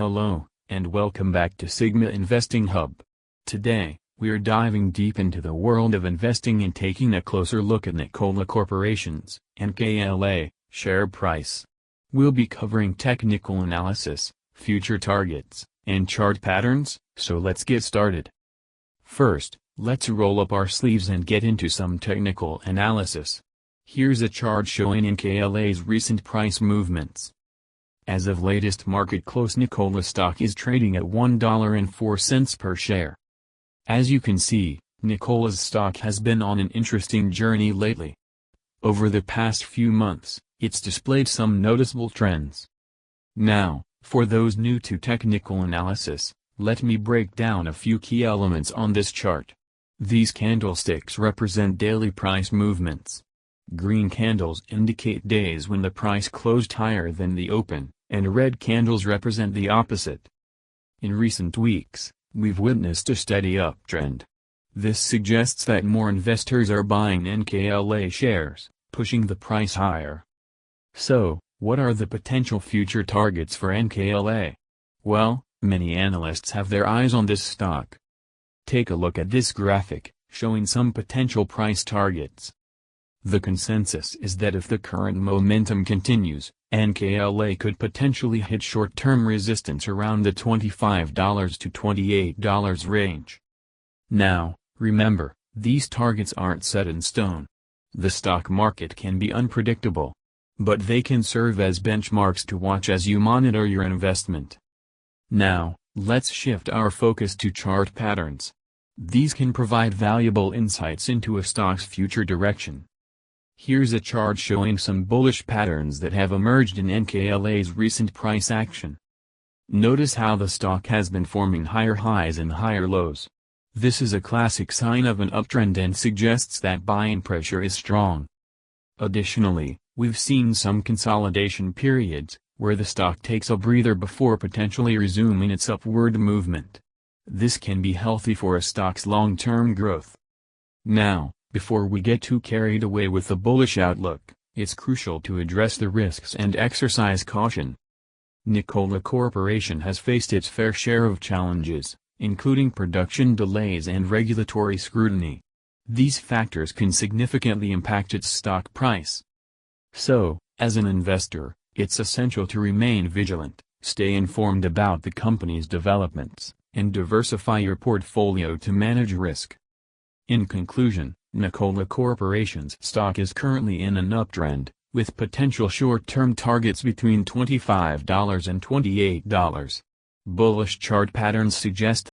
Hello, and welcome back to Sigma Investing Hub. Today, we are diving deep into the world of investing and taking a closer look at Nikola Corporation's NKLA share price. We'll be covering technical analysis, future targets, and chart patterns, so let's get started. First, let's roll up our sleeves and get into some technical analysis. Here's a chart showing NKLA's recent price movements. As of latest market close, Nikola stock is trading at $1.04 per share. As you can see, Nikola's stock has been on an interesting journey lately. Over the past few months, it's displayed some noticeable trends. Now, for those new to technical analysis, let me break down a few key elements on this chart. These candlesticks represent daily price movements. Green candles indicate days when the price closed higher than the open, and red candles represent the opposite. In recent weeks, we've witnessed a steady uptrend. This suggests that more investors are buying NKLA shares, pushing the price higher. So, what are the potential future targets for NKLA? Well, many analysts have their eyes on this stock. Take a look at this graphic, showing some potential price targets. The consensus is that if the current momentum continues, NKLA could potentially hit short-term resistance around the $25 to $28 range. Now, remember, these targets aren't set in stone. The stock market can be unpredictable. But they can serve as benchmarks to watch as you monitor your investment. Now, let's shift our focus to chart patterns. These can provide valuable insights into a stock's future direction. Here's a chart showing some bullish patterns that have emerged in NKLA's recent price action. Notice how the stock has been forming higher highs and higher lows. This is a classic sign of an uptrend and suggests that buying pressure is strong. Additionally, we've seen some consolidation periods, where the stock takes a breather before potentially resuming its upward movement. This can be healthy for a stock's long-term growth. Now, before we get too carried away with the bullish outlook, it's crucial to address the risks and exercise caution. Nikola Corporation has faced its fair share of challenges, including production delays and regulatory scrutiny. These factors can significantly impact its stock price. So, as an investor, it's essential to remain vigilant, stay informed about the company's developments, and diversify your portfolio to manage risk. In conclusion, Nikola Corporation's stock is currently in an uptrend, with potential short-term targets between $25 and $28. Bullish chart patterns suggest